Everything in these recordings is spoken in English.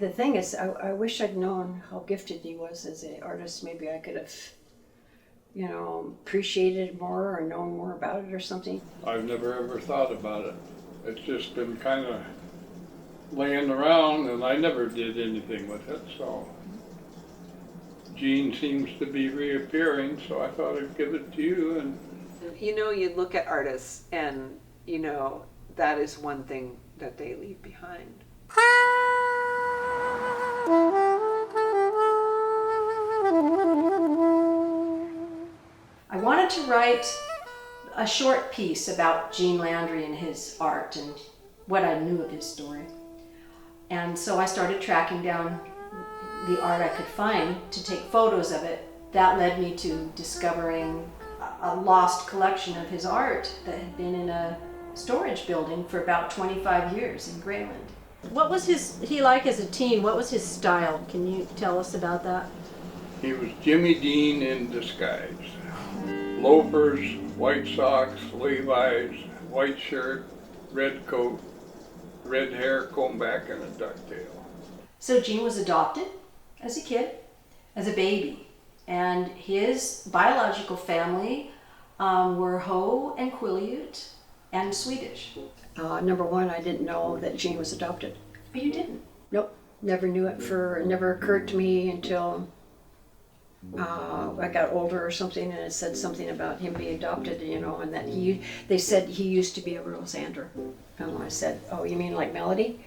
The thing is, I wish I'd known how gifted he was as an artist. Maybe I could have, appreciated it more or known more about it or something. I've never ever thought about it. It's just been kind of laying around, and I never did anything with it, so. Gene seems to be reappearing, so I thought I'd give it to you. And you look at artists and, that is one thing that they leave behind. I wanted to write a short piece about Eugene Landry and his art and what I knew of his story. And so I started tracking down the art I could find to take photos of it. That led me to discovering a lost collection of his art that had been in a storage building for about 25 years in Grayland. What was he like as a teen? What was his style? Can you tell us about that? he was Jimmy Dean in disguise. Loafers, white socks, Levi's, white shirt, red coat, red hair combed back, and a ducktail. So Gene was adopted as a kid, as a baby, and his biological family were Ho and Quileute and Swedish. Number one, I didn't know that Gene was adopted. Oh, you didn't? Nope, never knew it. It never occurred to me until I got older or something, and it said something about him being adopted, and that they said he used to be a Rosander. And I said, oh, you mean like Melody?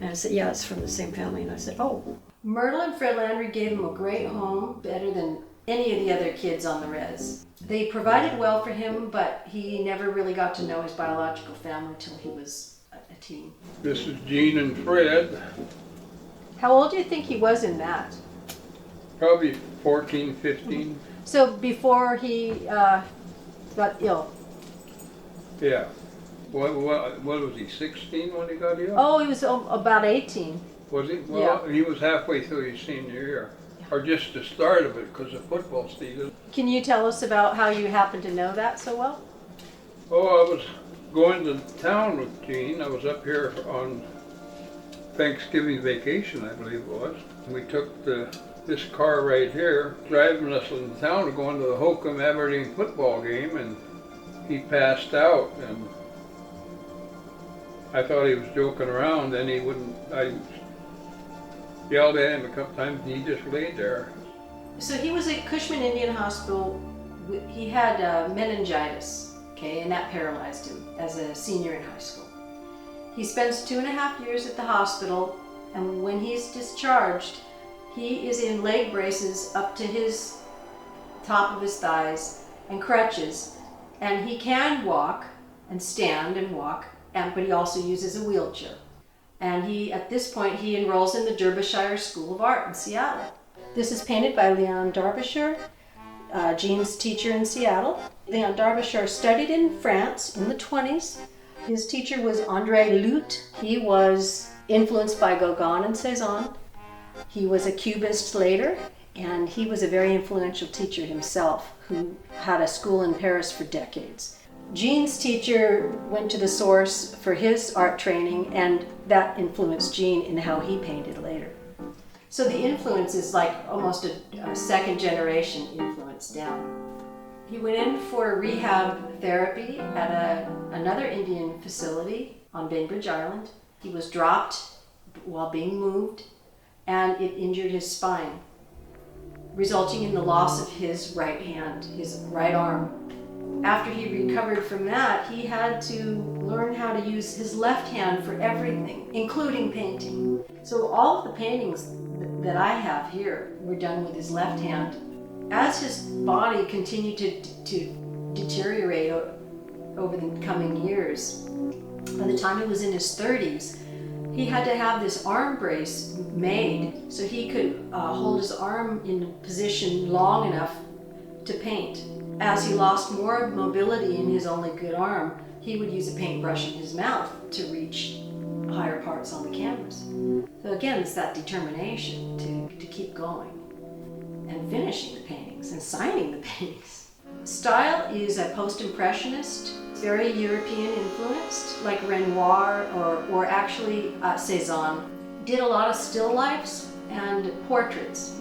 And I said, yeah, it's from the same family. And I said, oh. Myrtle and Fred Landry gave him a great home, better than any of the other kids on the res. They provided well for him, but he never really got to know his biological family until he was a teen. This is Gene and Fred. How old do you think he was in that? Probably 14, 15. So before he got ill? Yeah. What was he, 16 when he got ill? Oh, he was about 18. Was he? Well, yeah. He was halfway through his senior year. Or just the start of it because of football season. Can you tell us about how you happen to know that so well? Oh, I was going to town with Gene. I was up here on Thanksgiving vacation, I believe it was. We took this car right here, driving us in town to go into the Holcomb Aberdeen football game, and he passed out. And I thought he was joking around, and I yelled at him a couple times, and he just laid there. So he was at Cushman Indian Hospital. He had meningitis, and that paralyzed him as a senior in high school. He spends 2.5 years at the hospital, and when he's discharged, he is in leg braces up to his top of his thighs and crutches, and he can walk and stand and walk, but he also uses a wheelchair. And at this point, he enrolls in the Derbyshire School of Art in Seattle. This is painted by Leon Derbyshire, Gene's teacher in Seattle. Leon Derbyshire studied in France in the 20s. His teacher was André Lute. He was influenced by Gauguin and Cezanne. He was a Cubist later, and he was a very influential teacher himself who had a school in Paris for decades. Gene's teacher went to the source for his art training, and that influenced Gene in how he painted later. So the influence is like almost a second generation influence down. He went in for rehab therapy at another Indian facility on Bainbridge Island. He was dropped while being moved, and it injured his spine, resulting in the loss of his right hand, his right arm. After he recovered from that, he had to learn how to use his left hand for everything, including painting. So all of the paintings that I have here were done with his left hand. As his body continued to deteriorate over the coming years, by the time he was in his 30s, he had to have this arm brace made so he could hold his arm in a position long enough to paint. As he lost more mobility in his only good arm, he would use a paintbrush in his mouth to reach higher parts on the canvas. So again, it's that determination to keep going and finishing the paintings and signing the paintings. Style is a post-impressionist, very European influenced, like Renoir or actually Cezanne. did a lot of still lifes and portraits.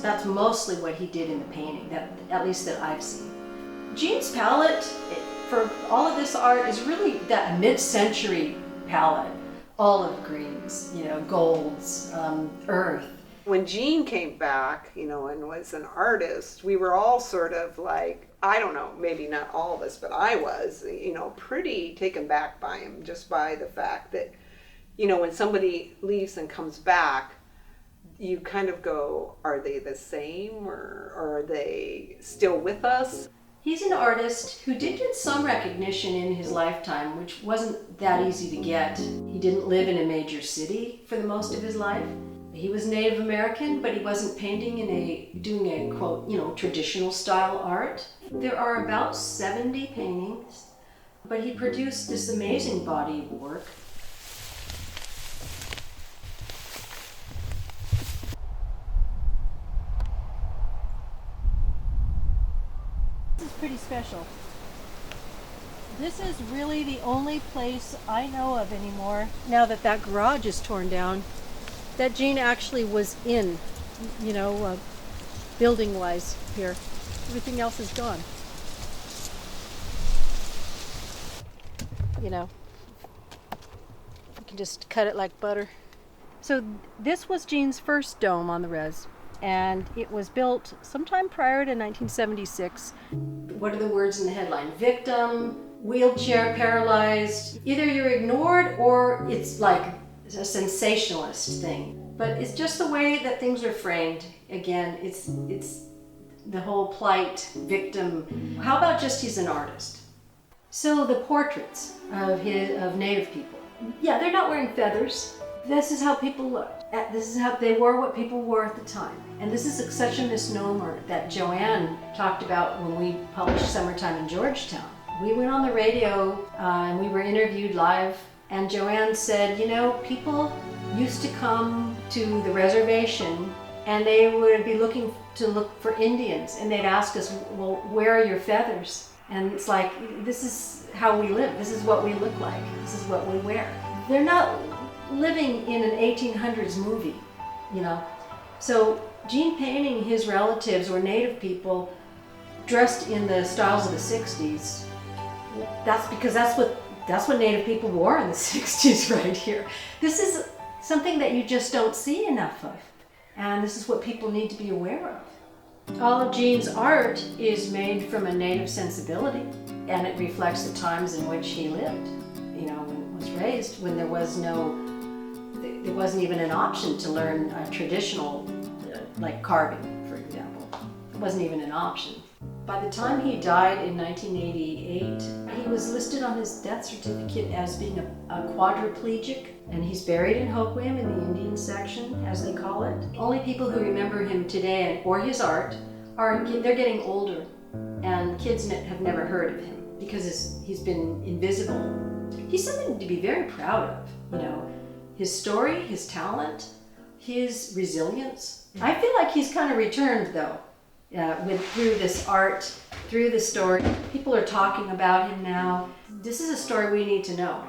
That's mostly what he did in the painting, at least that I've seen. Gene's palette for all of this art is really that mid-century palette. Olive greens, golds, earth. When Gene came back, and was an artist, we were all sort of like, I don't know, maybe not all of us, but I was, pretty taken back by him, just by the fact that, when somebody leaves and comes back, you kind of go, are they the same or are they still with us? He's an artist who did get some recognition in his lifetime, which wasn't that easy to get. He didn't live in a major city for the most of his life. He was Native American, but he wasn't painting doing a quote, traditional style art. There are about 70 paintings, but he produced this amazing body of work. This is pretty special. This is really the only place I know of anymore, now that that garage is torn down, that Gene actually was in, building-wise here. Everything else is gone. You can just cut it like butter. So this was Gene's first dome on the res, and it was built sometime prior to 1976. What are the words in the headline? Victim, wheelchair, paralyzed. Either you're ignored or it's like a sensationalist thing. But it's just the way that things are framed. Again, it's the whole plight, victim. How about just he's an artist? So the portraits of Native people. Yeah, they're not wearing feathers. This is how people look. This is how they wore what people wore at the time. And this is such a misnomer that Joanne talked about when we published Summertime in Georgetown. We went on the radio and we were interviewed live, and Joanne said, people used to come to the reservation and they would be looking for Indians, and they'd ask us, well, where are your feathers? And it's like, this is how we live. This is what we look like. This is what we wear. They're not living in an 1800s movie, So Gene painting his relatives or Native people dressed in the styles of the 60s, that's because that's what Native people wore in the 60s right here. This is something that you just don't see enough of. And this is what people need to be aware of. All of Gene's art is made from a Native sensibility, and it reflects the times in which he lived. When was raised, when there wasn't even an option to learn traditional, like carving, for example. It wasn't even an option. By the time he died in 1988, he was listed on his death certificate as being a quadriplegic, and he's buried in Hoquiam in the Indian section, as they call it. Only people who remember him today or his art they're getting older, and kids have never heard of him because he's been invisible. He's something to be very proud of, his story, his talent, his resilience. I feel like he's kind of returned, though, through this art, through the story. People are talking about him now. This is a story we need to know.